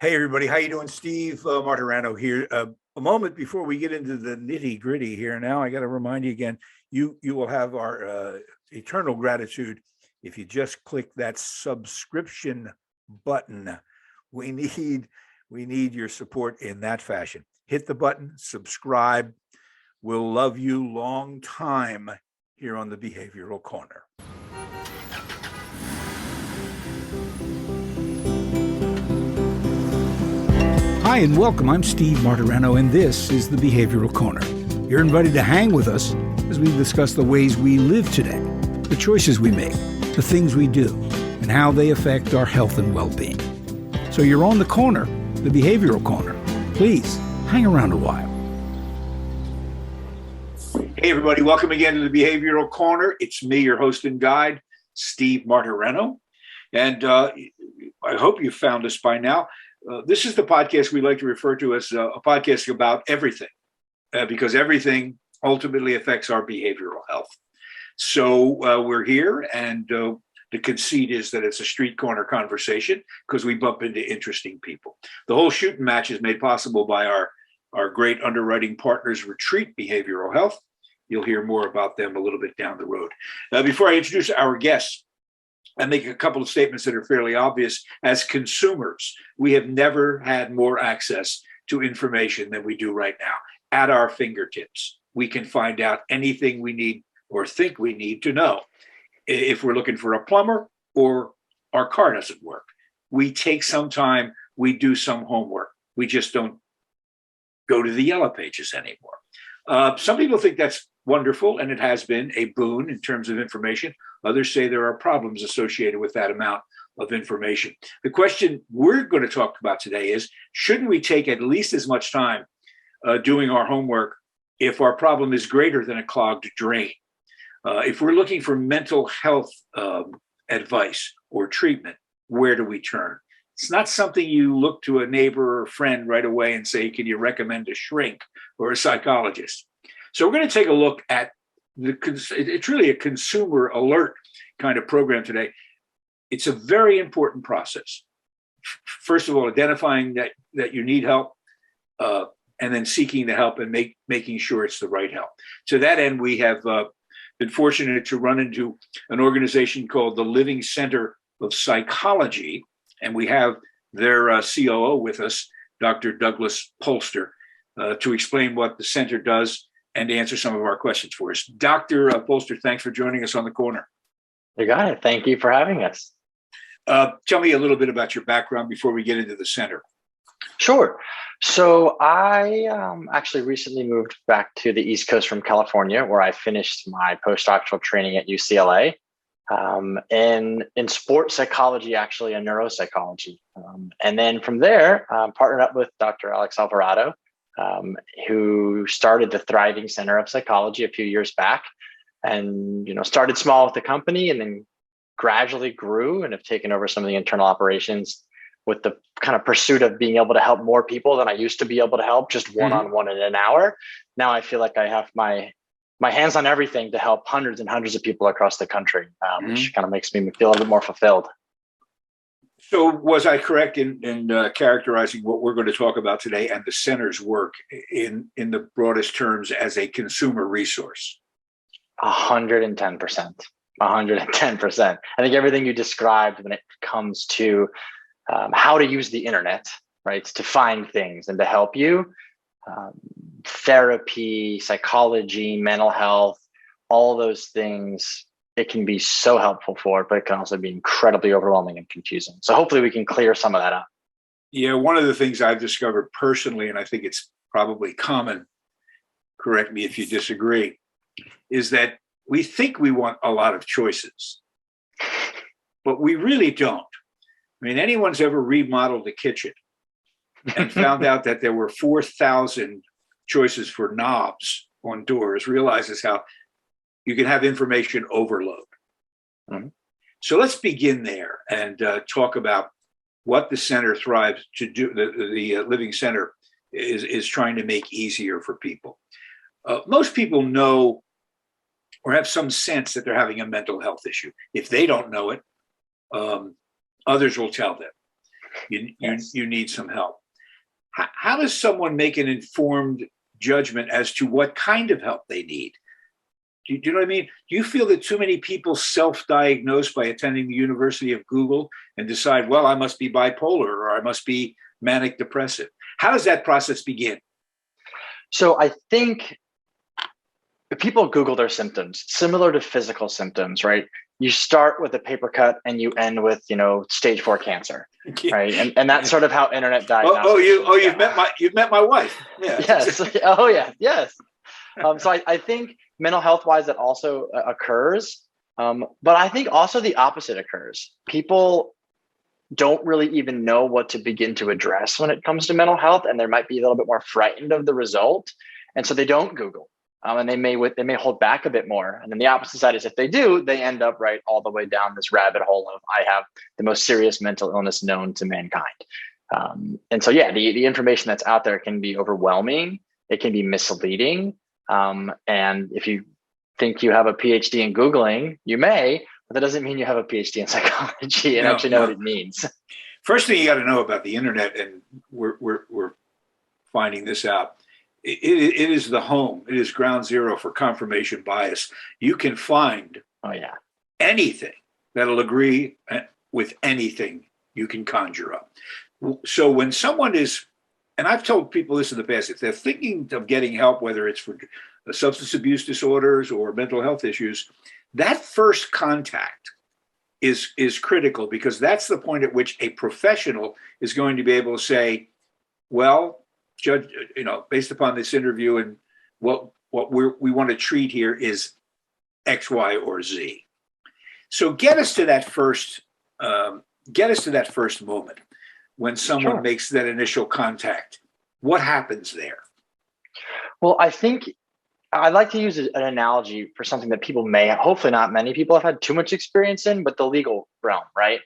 Hey everybody, how you doing? Steve Martirano here. A moment before we get into the nitty gritty here. Now, I got to remind you again. You will have our eternal gratitude if you just click that subscription button. We need your support in that fashion. Hit the button, subscribe. We'll love you long time here on the Behavioral Corner. Hi and welcome. I'm Steve Martirano, and this is the Behavioral Corner. You're invited to hang with us as we discuss the ways we live today, the choices we make, the things we do, and how they affect our health and well-being. So you're on the corner, the Behavioral Corner. Please hang around a while. Hey everybody, welcome again to the Behavioral Corner. It's me, your host and guide, Steve Martirano. And I hope you found us by now. This is the podcast we like to refer to as a podcast about everything, because everything ultimately affects our behavioral health. So we're here, and the conceit is that it's a street corner conversation because we bump into interesting people. The whole shooting match is made possible by our great underwriting partners, Retreat Behavioral Health. You'll hear more about them a little bit down the road. Before I introduce our guests, I make a couple of statements that are fairly obvious. As consumers, we have never had more access to information than we do right now at our fingertips. We can find out anything we need or think we need to know. If we're looking for a plumber or our car doesn't work, we take some time, we do some homework. We just don't go to the yellow pages anymore. Some people think that's wonderful, and it has been a boon in terms of information. Others say there are problems associated with that amount of information. The question we're going to talk about today is, shouldn't we take at least as much time doing our homework if our problem is greater than a clogged drain? If we're looking for mental health advice or treatment, where do we turn? It's not something you look to a neighbor or friend right away and say, can you recommend a shrink or a psychologist? So we're going to take a look at it's really a consumer alert kind of program today. It's a very important process. First of all, identifying that you need help, and then seeking the help and making sure it's the right help. To that end, we have been fortunate to run into an organization called the Living Center of Psychology, and we have their COO with us, Dr. Douglas Polster, to explain what the center does and to answer some of our questions for us. Dr. Polster, thanks for joining us on the corner. You got it. Thank you for having us. Tell me a little bit about your background before we get into the center. Sure. So I actually recently moved back to the East Coast from California, where I finished my postdoctoral training at UCLA in sports psychology, actually, and neuropsychology. And then from there, partnered up with Dr. Alex Alvarado, who started the Thriving Center of Psychology a few years back, and started small with the company and then gradually grew and have taken over some of the internal operations with the kind of pursuit of being able to help more people than I used to be able to help just one-on-one in an hour. Now I feel like I have my hands on everything to help hundreds and hundreds of people across the country, which kind of makes me feel a little bit more fulfilled. So was I correct in characterizing what we're going to talk about today and the center's work in the broadest terms as a consumer resource? 110%. 110%. I think everything you described when it comes to how to use the internet, right, to find things and to help you, therapy, psychology, mental health, all those things, it can be so helpful for, but it can also be incredibly overwhelming and confusing. So hopefully we can clear some of that up. Yeah, one of the things I've discovered personally, and I think it's probably common, correct me if you disagree, is that we think we want a lot of choices, but we really don't. I mean, anyone's ever remodeled a kitchen and found out that there were 4,000 choices for knobs on doors realizes how you can have information overload. Mm-hmm. So let's begin there and talk about what the center thrives to do. The Living Center is trying to make easier for people. Most people know or have some sense that they're having a mental health issue. If they don't know it, others will tell them. You need some help. How does someone make an informed judgment as to what kind of help they need? Do you know what I mean? Do you feel that too many people self-diagnose by attending the University of Google and decide, well, I must be bipolar or I must be manic depressive? How does that process begin? So I think if people Google their symptoms, similar to physical symptoms, right? You start with a paper cut and you end with, stage 4 cancer, right? And that's sort of how internet diagnostics. You've met my wife. Yeah. Yes. Oh yeah. Yes. So I think mental health wise, that also occurs. But I think also the opposite occurs. People don't really even know what to begin to address when it comes to mental health, and they might be a little bit more frightened of the result, and so they don't Google, and they may hold back a bit more. And then the opposite side is if they do, they end up right all the way down this rabbit hole of I have the most serious mental illness known to mankind. And so yeah, the information that's out there can be overwhelming. It can be misleading, and if you think you have a PhD in Googling, you may. But that doesn't mean you have a PhD in psychology and actually know what it means. First thing you got to know about the internet, and we're finding this out, it is the home. It is ground zero for confirmation bias. You can find anything that'll agree with anything you can conjure up. So when someone is, and I've told people this in the past, if they're thinking of getting help, whether it's for substance abuse disorders or mental health issues, that first contact is critical, because that's the point at which a professional is going to be able to say, well, judge, based upon this interview and what we want to treat here is X, Y, or Z. So get us to that first moment when someone makes that initial contact. What happens there? Well, I think I like to use an analogy for something that people hopefully not many people have had too much experience in, but the legal realm, right?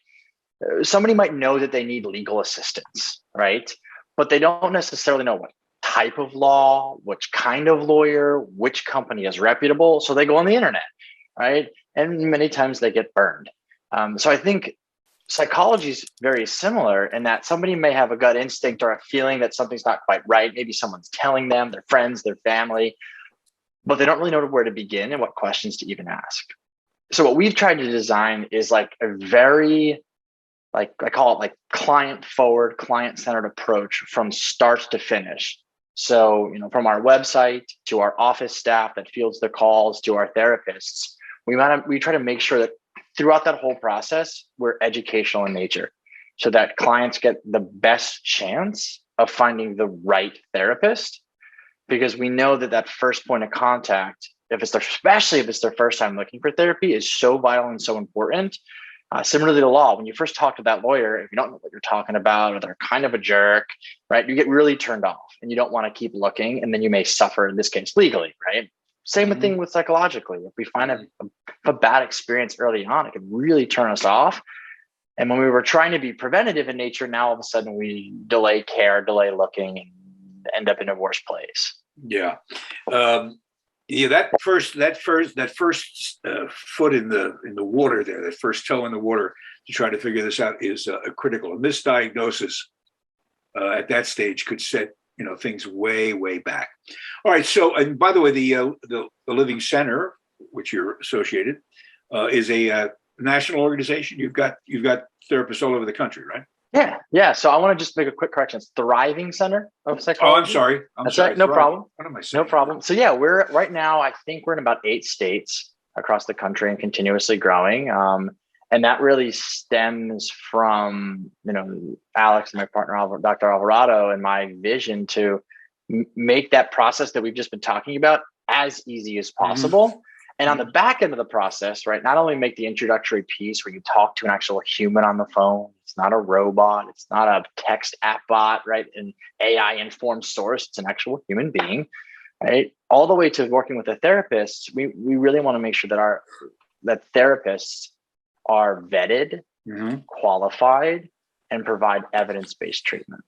Somebody might know that they need legal assistance, right? But they don't necessarily know what type of law, which kind of lawyer, which company is reputable. So they go on the internet, right? And many times they get burned. So I think psychology is very similar in that somebody may have a gut instinct or a feeling that something's not quite right. Maybe someone's telling them, their friends, their family, but they don't really know where to begin and what questions to even ask. So what we've tried to design is like a very, I call it client forward, client centered approach from start to finish. So, from our website to our office staff that fields the calls to our therapists, we try to make sure that throughout that whole process, we're educational in nature so that clients get the best chance of finding the right therapist. Because we know that first point of contact, especially if it's their first time looking for therapy, is so vital and so important. Similarly to law, when you first talk to that lawyer, if you don't know what you're talking about or they're kind of a jerk, right, you get really turned off and you don't want to keep looking, and then you may suffer, in this case, legally, right? Same thing with psychologically. If we find a bad experience early on, it can really turn us off. And when we were trying to be preventative in nature, now all of a sudden we delay care, delay looking, and end up in a worse place. Yeah. That first foot in the water there, that first toe in the water to try to figure this out is critical. A misdiagnosis at that stage could set things way back. All right. So, and by the way, the Living Center, which you're associated, is a national organization. You've got therapists all over the country, right? Yeah. So I want to just make a quick correction. It's Thriving Center of Psychology. Oh, I'm sorry. That's right. No problem. What am I saying? No problem. So yeah, we're right now, I think we're in about 8 states across the country and continuously growing. And that really stems from, Alex and my partner, Dr. Alvarado, and my vision to make that process that we've just been talking about as easy as possible. And on the back end of the process, right, not only make the introductory piece where you talk to an actual human on the phone, it's not a robot, it's not a text app bot, right, an AI informed source, it's an actual human being, right, all the way to working with a therapist. We really want to make sure that therapists are vetted, qualified, and provide evidence-based treatment.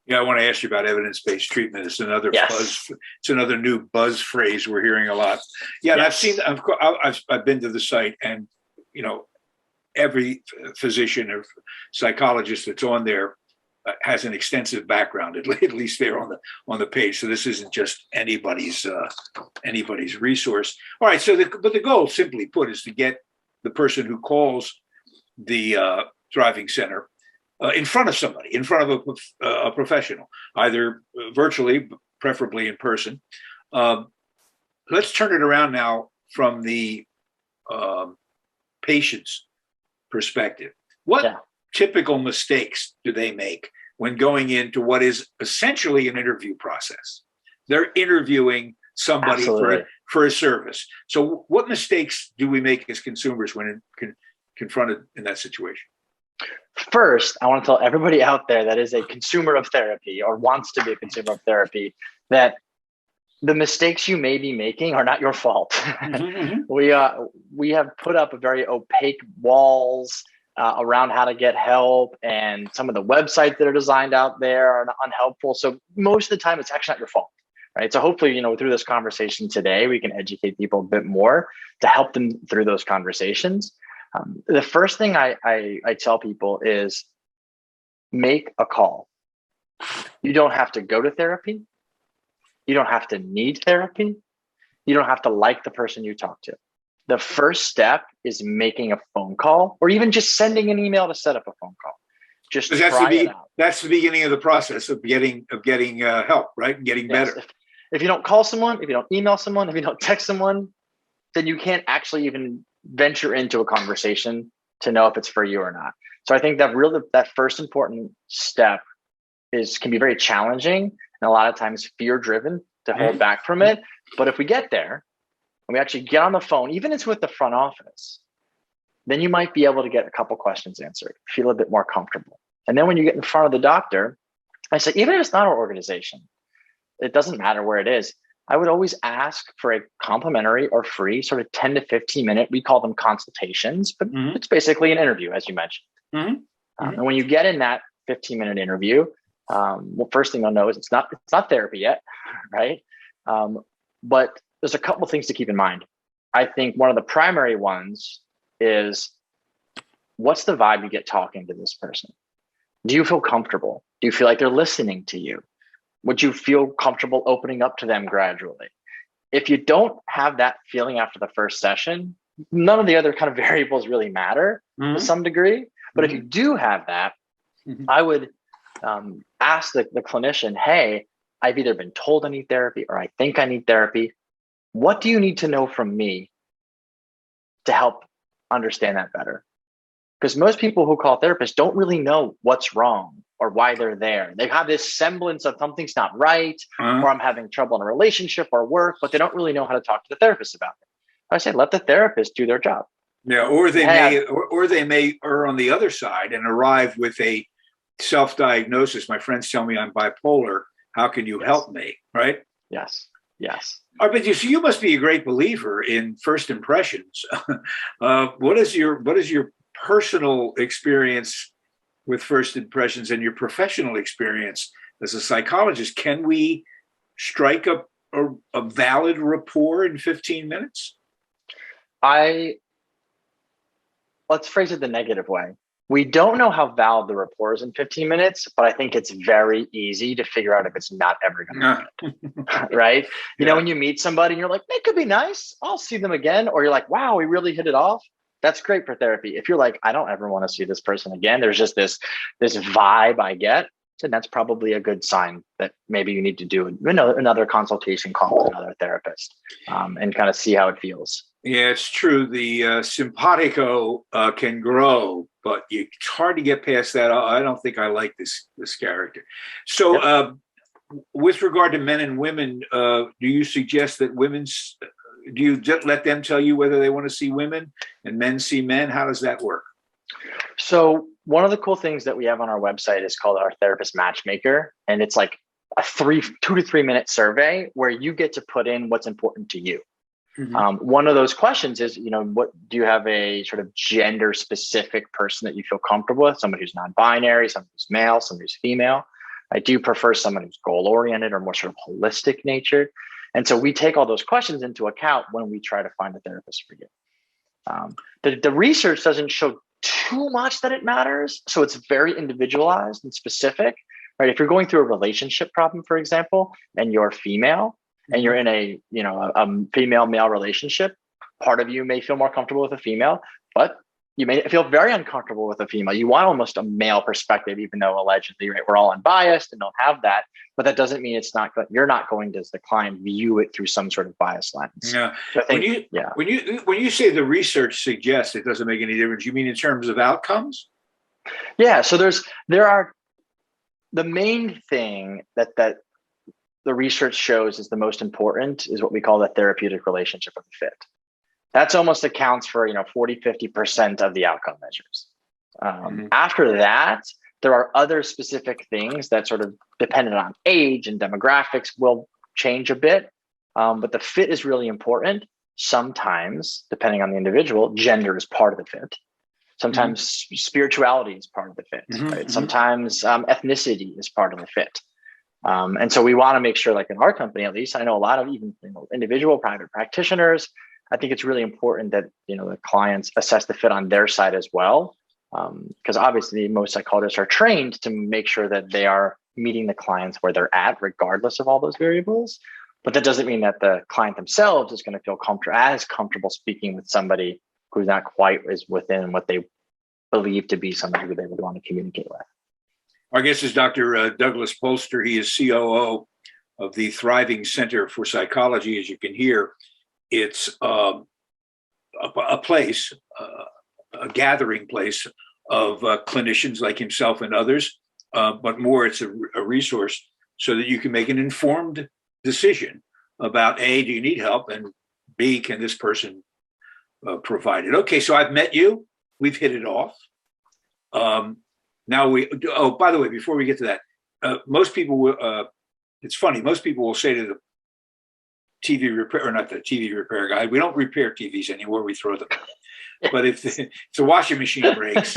Yeah, I want to ask you about evidence-based treatment. It's another it's another new buzz phrase we're hearing a lot. Yeah, and I've been to the site, and every physician or psychologist that's on there has an extensive background, at least there on the page. So this isn't just anybody's resource. All right. So but the goal, simply put, is to get the person who calls the driving center in front of somebody, in front of a professional, either virtually, preferably in person. Let's turn it around now from the patient's perspective. What typical mistakes do they make when going into what is essentially an interview process? They're interviewing somebody for a service. So what mistakes do we make as consumers when confronted in that situation? First, I want to tell everybody out there that is a consumer of therapy or wants to be a consumer of therapy that the mistakes you may be making are not your fault. Mm-hmm. We have put up a very opaque walls around how to get help, and some of the websites that are designed out there are unhelpful. So most of the time, it's actually not your fault, right? So hopefully, through this conversation today, we can educate people a bit more to help them through those conversations. The first thing I tell people is make a call. You don't have to go to therapy. You don't have to need therapy. You don't have to like the person you talk to. The first step is making a phone call, or even just sending an email to set up a phone call. Just try it out. That's the beginning of the process of getting help, right? Getting better. If you don't call someone, if you don't email someone, if you don't text someone, then you can't actually even venture into a conversation to know if it's for you or not. So I think that first important step can be very challenging and a lot of times fear-driven to hold back from it. But if we get there and we actually get on the phone, even if it's with the front office, then you might be able to get a couple questions answered, feel a bit more comfortable. And then when you get in front of the doctor, I say, even if it's not our organization, it doesn't matter where it is. I would always ask for a complimentary or free sort of 10 to 15 minute, we call them consultations, but it's basically an interview, as you mentioned. And when you get in that 15-minute interview, well, first thing I'll know is it's not therapy yet, right? But there's a couple things to keep in mind. I think one of the primary ones is, what's the vibe you get talking to this person? Do you feel comfortable? Do you feel like they're listening to you? Would you feel comfortable opening up to them gradually? If you don't have that feeling after the first session, none of the other kind of variables really matter to some degree. But if you do have that, I would ask the clinician, hey, I've either been told I need therapy or I think I need therapy. What do you need to know from me to help understand that better? Because most people who call therapists don't really know what's wrong or why they're there. They have this semblance of something's not right, or I'm having trouble in a relationship or work, but they don't really know how to talk to the therapist about it. I say, let the therapist do their job. Yeah, or they may err on the other side and arrive with a self-diagnosis. My friends tell me I'm bipolar. How can you help me? Right? Yes. But you must be a great believer in first impressions. What is your personal experience with first impressions and your professional experience as a psychologist? Can we strike a valid rapport in 15 minutes? Let's phrase it the negative way. We don't know how valid the rapport is in 15 minutes, but I think it's very easy to figure out if it's not ever going to happen, right? You know, when you meet somebody and you're like, they could be nice, I'll see them again. Or you're like, wow, we really hit it off. That's great for therapy. If you're like, I don't ever want to see this person again, there's just this vibe I get, and that's probably a good sign that maybe you need to do another consultation call with another therapist and kind of see how it feels. Yeah, it's true. The simpatico can grow, but it's hard to get past that. I don't think I like this character. So with regard to men and women, do you suggest that do you just let them tell you whether they want to see women and men see men? How does that work? So one of the cool things that we have on our website is called our therapist matchmaker. And it's like a 2 to 3 minute survey where you get to put in what's important to you. One of those questions is, what do you have a sort of gender specific person that you feel comfortable with? Someone who's non-binary, someone who's male, someone who's female. Do you prefer someone who's goal oriented or more sort of holistic natured? And so we take all those questions into account when we try to find a therapist for you. The research doesn't show too much that it matters. So it's very individualized and specific, right? If you're going through a relationship problem, for example, and you're female and you're in a female male relationship, part of you may feel more comfortable with a female, but you may feel very uncomfortable with a female. You want almost a male perspective, even though allegedly, right, we're all unbiased and don't have that. But that doesn't mean you're not going to, as the client, view it through some sort of bias lens. Yeah. When you say the research suggests it doesn't make any difference, you mean in terms of outcomes? Yeah. So there are the main thing that the research shows is the most important is what we call the therapeutic relationship of the fit. That's almost accounts for 40-50% of the outcome measures. After that, there are other specific things that sort of dependent on age and demographics will change a bit, but the fit is really important. Sometimes, depending on the individual, gender is part of the fit. Sometimes spirituality is part of the fit. Right? Sometimes ethnicity is part of the fit. And so we want to make sure, like in our company, at least, I know a lot of even individual private practitioners. I think it's really important that the clients assess the fit on their side as well, because obviously most psychologists are trained to make sure that they are meeting the clients where they're at, regardless of all those variables. But that doesn't mean that the client themselves is going to feel comfortable speaking with somebody who's not quite as within what they believe to be somebody who they would want to communicate with. Our guest is Dr. Douglas Polster. He is COO of the Thriving Center for Psychology. As you can hear, it's a place, a gathering place of clinicians like himself and others, but more, it's a resource so that you can make an informed decision about A, do you need help? And B, can this person provide it? Okay, so I've met you. We've hit it off. Now by the way, before we get to that, most people, it's funny, most people will say to the TV repair, or not the TV repair guy, we don't repair TVs anymore, we throw them. But if the washing machine breaks,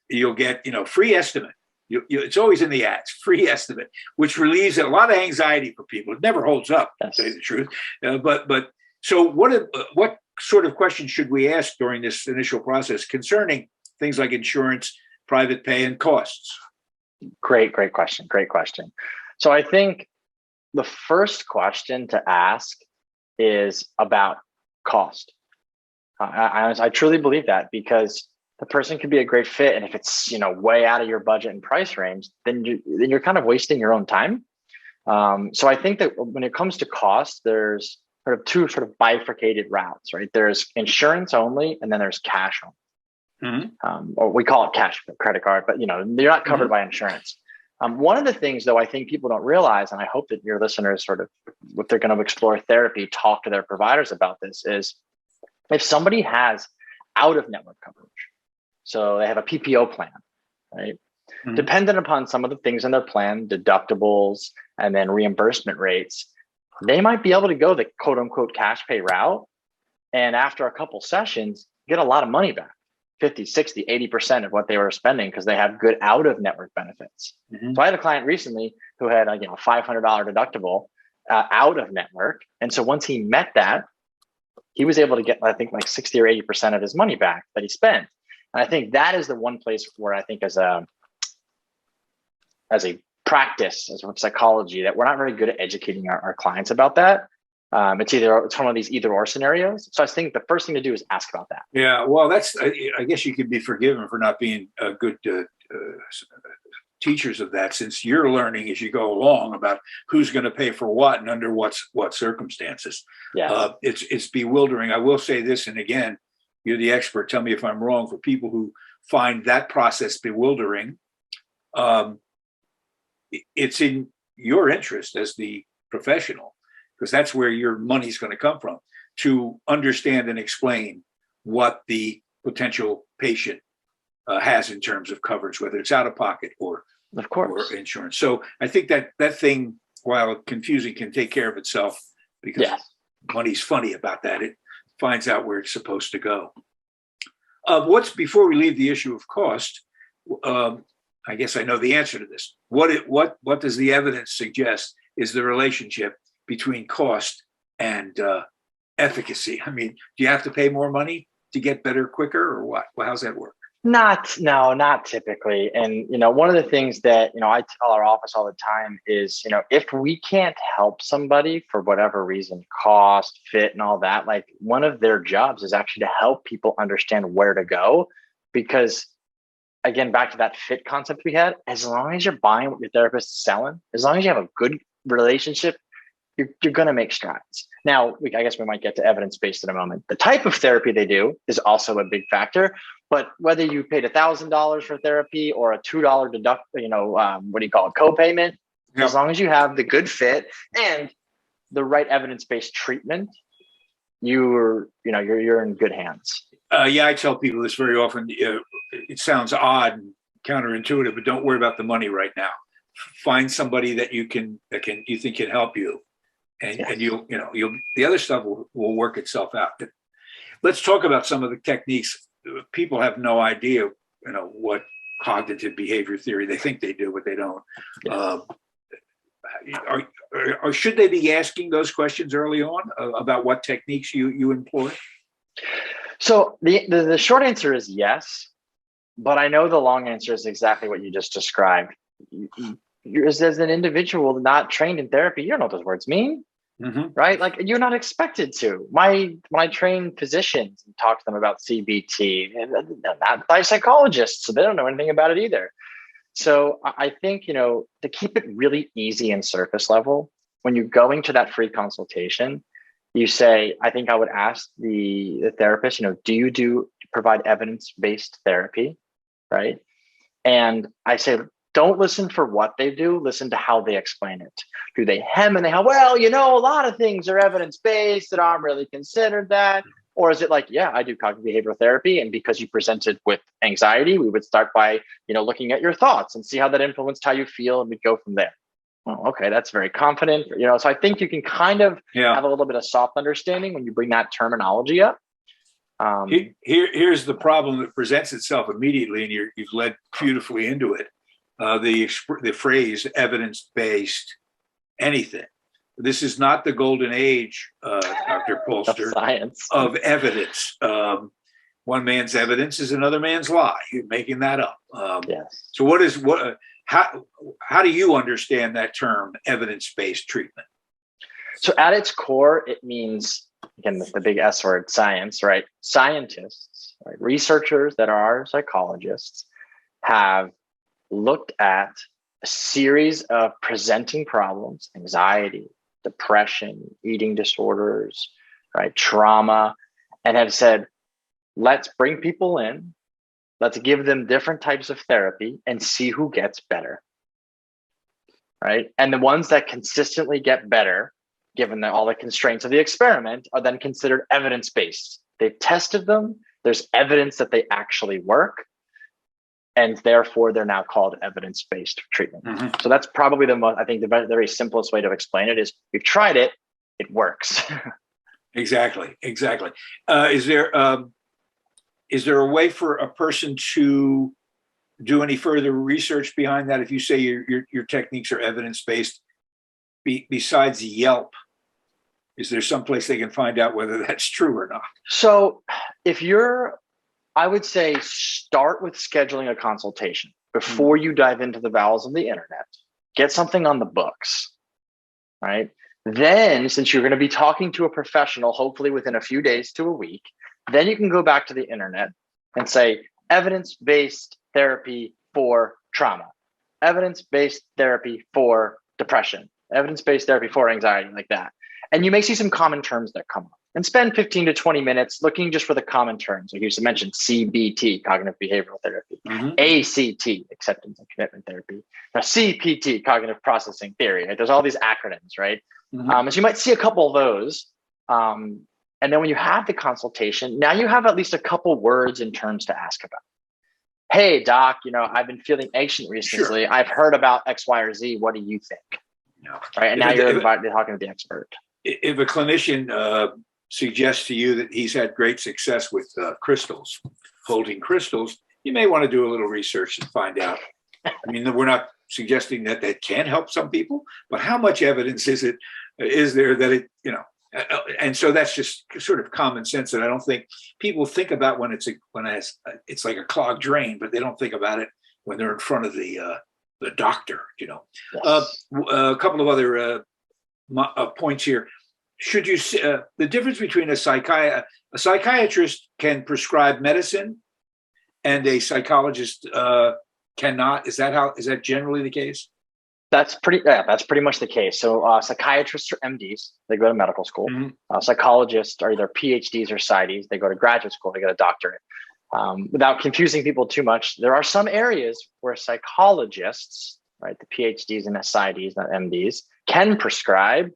you'll get, free estimate. It's always in the ads, free estimate, which relieves a lot of anxiety for people. It never holds up, to say the truth. But so what sort of questions should we ask during this initial process concerning things like insurance, private pay, and costs? Great question. So I think the first question to ask is about cost. I truly believe that, because the person could be a great fit, and if it's way out of your budget and price range, then you're kind of wasting your own time. So I think that when it comes to cost, there's sort of two sort of bifurcated routes, right? There's insurance only, and then there's cash only. Or we call it cash credit card, but you're not covered by insurance. One of the things, though, I think people don't realize, and I hope that your listeners sort of, if they're going to explore therapy, talk to their providers about this, is if somebody has out-of-network coverage, so they have a PPO plan, right? Dependent upon some of the things in their plan, deductibles, and then reimbursement rates, they might be able to go the quote-unquote cash pay route, and after a couple sessions, get a lot of money back. 50, 60, 80% of what they were spending, because they have good out-of-network benefits. So I had a client recently who had a $500 deductible out of network. And so once he met that, he was able to get, I think, like 60 or 80% of his money back that he spent. And I think that is the one place where I think as a practice, as a psychology, that we're not very good at educating our clients about that. It's one of these either or scenarios. So I think the first thing to do is ask about that. Yeah, well, I guess you could be forgiven for not being good teachers of that, since you're learning as you go along about who's going to pay for what and under what circumstances. Yeah, it's bewildering. I will say this, and again, you're the expert. Tell me if I'm wrong. For people who find that process bewildering, it's in your interest as the professional, because that's where your money's going to come from, to understand and explain what the potential patient has in terms of coverage, whether it's out of pocket or insurance. So I think that thing, while confusing, can take care of itself, because money's funny about that. It finds out where it's supposed to go. Before we leave the issue of cost, I guess I know the answer to this. What does the evidence suggest is the relationship between cost and efficacy? I mean, do you have to pay more money to get better quicker, or what? Well, how's that work? Not typically. And, one of the things that, I tell our office all the time is, if we can't help somebody for whatever reason, cost, fit, and all that, like one of their jobs is actually to help people understand where to go. Because again, back to that fit concept we had, as long as you're buying what your therapist is selling, as long as you have a good relationship, you're going to make strides. Now, I guess we might get to evidence-based in a moment. The type of therapy they do is also a big factor. But whether you paid $1,000 for therapy or a $2 deduct, copayment, as long as you have the good fit and the right evidence-based treatment, you're in good hands. I tell people this very often. It sounds odd and counterintuitive, but don't worry about the money right now. Find somebody that you think can help you. And you'll the other stuff will work itself out. Let's talk about some of the techniques. People have no idea, what cognitive behavior theory. They think they do, but they don't. Or should they be asking those questions early on about what techniques you employ? So the short answer is yes, but I know the long answer is exactly what you just described. As an individual not trained in therapy, you don't know what those words mean. Mm-hmm. Right? Like you're not expected to. When I train physicians and talk to them about CBT, and not by psychologists, so they don't know anything about it either. So I think, to keep it really easy and surface level, when you're going to that free consultation, you say, I think I would ask the therapist, do you provide evidence-based therapy? Right. And I say, don't listen for what they do. Listen to how they explain it. Do they hem and they have, a lot of things are evidence-based that aren't really considered that. Or is it like, yeah, I do cognitive behavioral therapy. And because you presented with anxiety, we would start by, looking at your thoughts and see how that influenced how you feel. And we'd go from there. Oh, okay. That's very confident. So I think you can kind of have a little bit of soft understanding when you bring that terminology up. Here's the problem that presents itself immediately. And you've led beautifully into it. The phrase evidence-based anything. This is not the golden age, Dr. Polster, of science, of evidence. One man's evidence is another man's lie. You're making that up. Yes. So how do you understand that term, evidence-based treatment? So at its core, it means, again, the big S word, science, right? Scientists, right? Researchers that are psychologists have looked at a series of presenting problems, anxiety, depression, eating disorders, right, trauma, and have said, let's bring people in, let's give them different types of therapy and see who gets better, right? And the ones that consistently get better, given all the constraints of the experiment, are then considered evidence-based. They've tested them. There's evidence that they actually work. And therefore, they're now called evidence-based treatment. Mm-hmm. So that's probably the very simplest way to explain it is we've tried it, it works. Exactly. Is there a way for a person to do any further research behind that? If you say your techniques are evidence-based, besides Yelp, is there some place they can find out whether that's true or not? So I would say start with scheduling a consultation before you dive into the bowels of the internet. Get something on the books, right? Then, since you're going to be talking to a professional, hopefully within a few days to a week, then you can go back to the internet and say, evidence-based therapy for trauma, evidence-based therapy for depression, evidence-based therapy for anxiety, like that. And you may see some common terms that come up. And spend 15 to 20 minutes looking just for the common terms. Like you mentioned, CBT, cognitive behavioral therapy, ACT, acceptance and commitment therapy, now CPT, cognitive processing theory. Right? There's all these acronyms, right? So you might see a couple of those. And then when you have the consultation, now you have at least a couple words and terms to ask about. Hey, doc, I've been feeling anxious recently. Sure. I've heard about X, Y, or Z. What do you think? No. Right. And now you're talking to the expert. If a clinician suggests to you that he's had great success with crystals, holding crystals, you may want to do a little research and find out. I mean, we're not suggesting that can help some people, but how much evidence is there that it, And so that's just sort of common sense that I don't think people think about when it's like a clogged drain, but they don't think about it when they're in front of the doctor. Yes. A couple of other points here. Should you the difference between a psychiatrist can prescribe medicine and a psychologist cannot? Is that generally the case? That's pretty much the case. So psychiatrists are MDs, they go to medical school. Mm-hmm. Psychologists are either PhDs or PsyDs, they go to graduate school, they get a doctorate. Without confusing people too much, there are some areas where psychologists, right, the PhDs and PsyDs, not MDs, can prescribe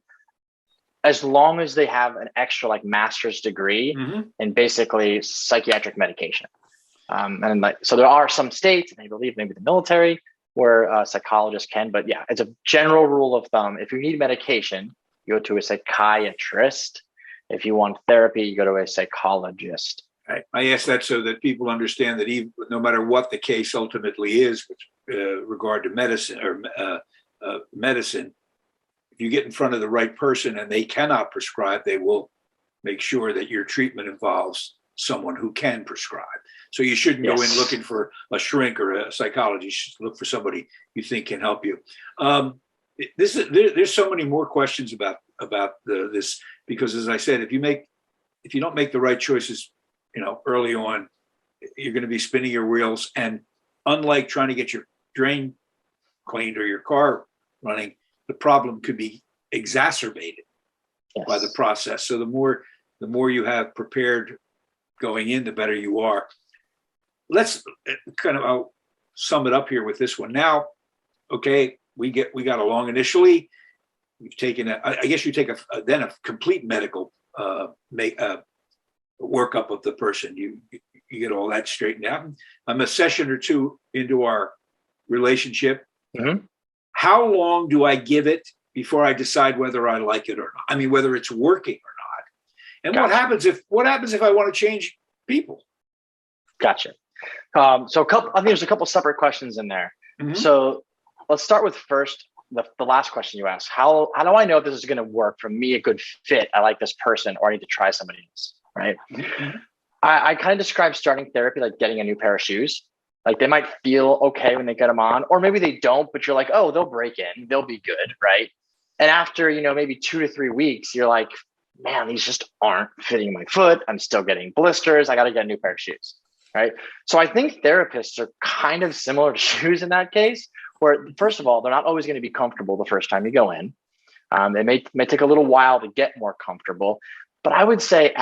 as long as they have an extra like master's degree in basically psychiatric medication. So there are some states, and I believe maybe the military, where psychologists can, but yeah, it's a general rule of thumb. If you need medication, you go to a psychiatrist. If you want therapy, you go to a psychologist. Right. I ask that so that people understand that even no matter what the case ultimately is with regard to medicine or medicine, if you get in front of the right person and they cannot prescribe, they will make sure that your treatment involves someone who can prescribe. So you shouldn't go in looking for a shrink or a psychologist. You should look for somebody you think can help you. There's so many more questions about this, because as I said, if you don't make the right choices, early on, you're going to be spinning your wheels. And unlike trying to get your drain cleaned or your car running, the problem could be exacerbated by the process. So the more you have prepared going in, the better you are. Let's I'll sum it up here with this one. Now, okay, we got along initially. You've taken I guess you take a complete medical workup of the person. You get all that straightened out. I'm a session or two into our relationship. Mm-hmm. How long do I give it before I decide whether I like it or not? I mean, whether it's working or not. And Gotcha. what happens if I want to change people? Gotcha. I think there's a couple separate questions in there. Mm-hmm. So let's start with first the last question you asked. How do I know if this is going to work for me, a good fit? I like this person, or I need to try somebody else, right? Mm-hmm. I kind of describe starting therapy like getting a new pair of shoes. Like they might feel okay when they get them on, or maybe they don't, but you're like, oh, they'll break in, they'll be good, right? And after, maybe 2 to 3 weeks, you're like, man, these just aren't fitting my foot. I'm still getting blisters. I got to get a new pair of shoes, right? So I think therapists are kind of similar to shoes in that case, where first of all, they're not always going to be comfortable the first time you go in. They may take a little while to get more comfortable, but I would say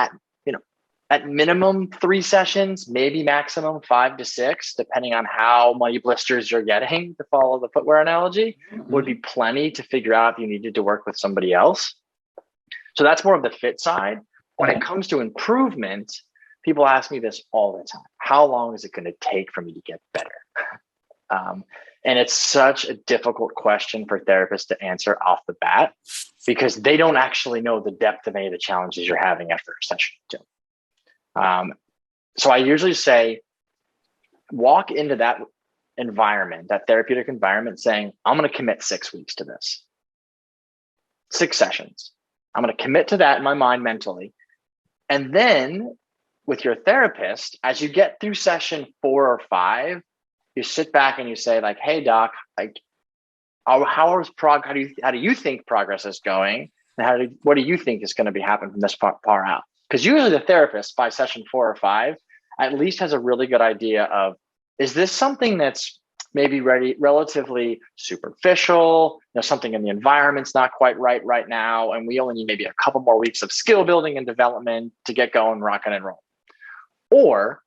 at minimum 3 sessions, maybe maximum 5 to 6, depending on how many blisters you're getting, to follow the footwear analogy, would be plenty to figure out if you needed to work with somebody else. So that's more of the fit side. When it comes to improvement, people ask me this all the time. How long is it going to take for me to get better? And it's such a difficult question for therapists to answer off the bat, because they don't actually know the depth of any of the challenges you're having after a session or two. So I usually say, walk into that environment, that therapeutic environment, saying, I'm going to commit 6 weeks to this. 6 sessions. I'm going to commit to that in my mind mentally. And then with your therapist, as you get through session 4 or 5, you sit back and you say like, hey doc, how do you think progress is going? And what do you think is going to be happening from this far out? Because usually the therapist by session 4 or 5 at least has a really good idea of, is this something that's maybe relatively superficial, something in the environment's not quite right now, and we only need maybe a couple more weeks of skill building and development to get going, rocking and roll. Or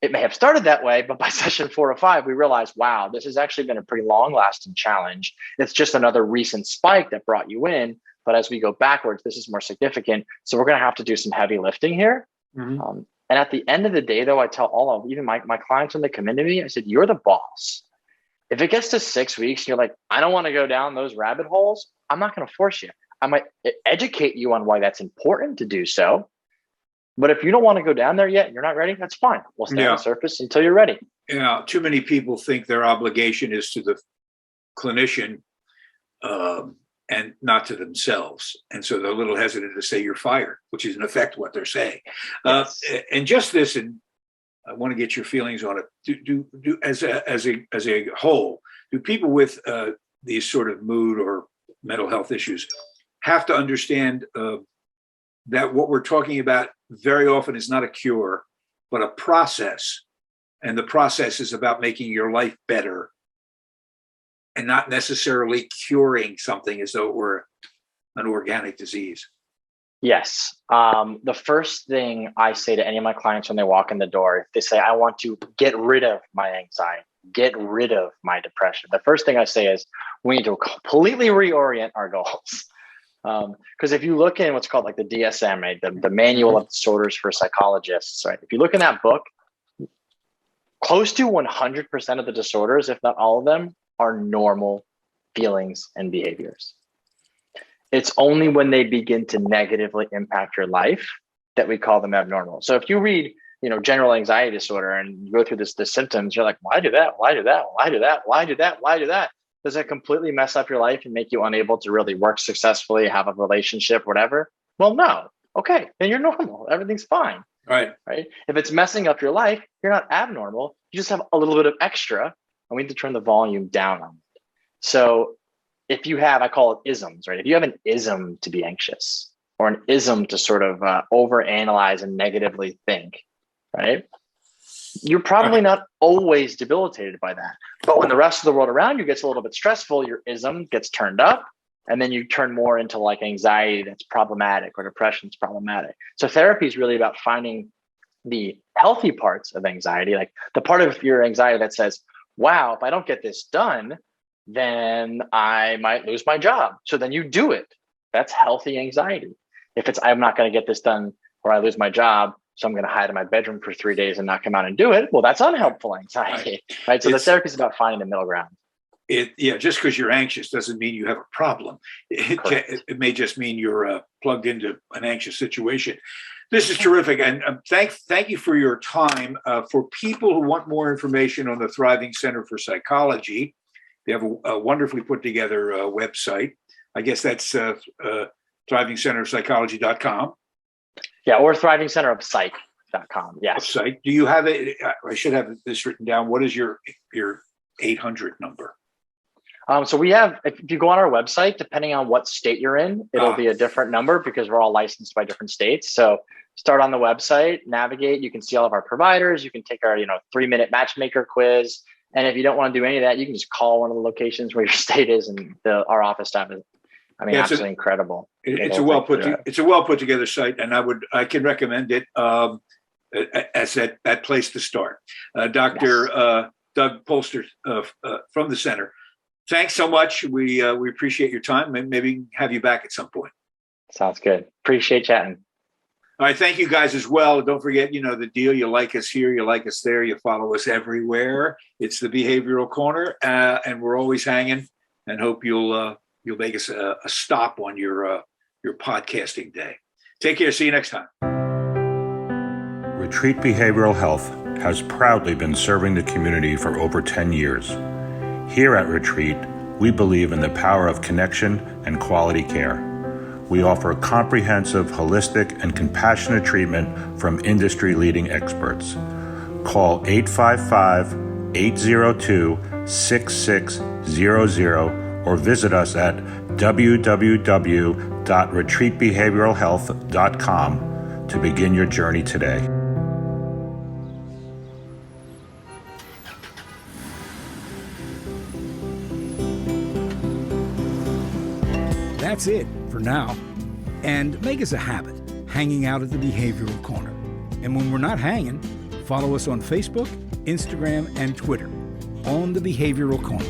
it may have started that way, but by session 4 or 5, we realize, wow, this has actually been a pretty long lasting challenge. It's just another recent spike that brought you in. But as we go backwards, this is more significant. So we're going to have to do some heavy lifting here. Mm-hmm. And at the end of the day, though, I tell even my clients when they come into me, I said, you're the boss. If it gets to 6 weeks and you're like, I don't want to go down those rabbit holes, I'm not going to force you. I might educate you on why that's important to do so. But if you don't want to go down there yet, and you're not ready, that's fine. We'll stay on the surface until you're ready. Yeah, too many people think their obligation is to the clinician and not to themselves. And so they're a little hesitant to say you're fired, which is in effect what they're saying. Yes. And just this, and I want to get your feelings on it. Do as a whole, do people with these sort of mood or mental health issues have to understand that what we're talking about very often is not a cure, but a process. And the process is about making your life better and not necessarily curing something as though it were an organic disease. Yes. The first thing I say to any of my clients when they walk in the door, if they say, I want to get rid of my anxiety, get rid of my depression, the first thing I say is we need to completely reorient our goals. Because if you look in what's called like the DSM, right, the Manual of Disorders for Psychologists, right? If you look in that book, close to 100% of the disorders, if not all of them, are normal feelings and behaviors. It's only when they begin to negatively impact your life that we call them abnormal. So if you read, general anxiety disorder and you go through the symptoms, you're like, why do that? Why do that? Why do that? Why do that? Why do that? Does that completely mess up your life and make you unable to really work successfully, have a relationship, whatever? Well, no. Okay, then you're normal. Everything's fine. Right. If it's messing up your life, you're not abnormal. You just have a little bit of extra, and we need to turn the volume down on it. So if you have, I call it isms, right? If you have an ism to be anxious or an ism to sort of overanalyze and negatively think, right? You're probably not always debilitated by that. But when the rest of the world around you gets a little bit stressful, your ism gets turned up, and then you turn more into like anxiety that's problematic or depression's problematic. So therapy is really about finding the healthy parts of anxiety, like the part of your anxiety that says, wow, if I don't get this done, then I might lose my job. So then you do it. That's healthy anxiety. If it's, I'm not going to get this done or I lose my job, so I'm going to hide in my bedroom for 3 days and not come out and do it. Well, that's unhelpful anxiety, right? So the therapy is about finding the middle ground. Just because you're anxious doesn't mean you have a problem. It may just mean you're plugged into an anxious situation. This is terrific. And thank you for your time. For people who want more information on the Thriving Center for Psychology, they have a wonderfully put together website. I guess that's thrivingcenterofpsychology.com. Yeah, or thrivingcenterofpsych.com. Yes. Website. Do you have it? I should have this written down. What is your 800 number? So we have, if you go on our website, depending on what state you're in, it'll be a different number because we're all licensed by different states. So start on the website, navigate. You can see all of our providers. You can take our 3-minute matchmaker quiz. And if you don't want to do any of that, you can just call one of the locations where your state is, and our office staff is, absolutely incredible. It's a well put together site, and I can recommend it as that place to start. Dr. Doug Polster from the center. Thanks so much. We appreciate your time, and maybe have you back at some point. Sounds good. Appreciate chatting. All right. Thank you guys as well. Don't forget, the deal. You like us here, you like us there, you follow us everywhere. It's the Behavioral Corner, and we're always hanging. And hope you'll make us a stop on your podcasting day. Take care. See you next time. Retreat Behavioral Health has proudly been serving the community for over 10 years. Here at Retreat, we believe in the power of connection and quality care. We offer comprehensive, holistic, and compassionate treatment from industry-leading experts. Call 855-802-6600 or visit us at www.retreatbehavioralhealth.com to begin your journey today. That's it for now. And make us a habit, hanging out at the Behavioral Corner. And when we're not hanging, follow us on Facebook, Instagram, and Twitter on the Behavioral Corner.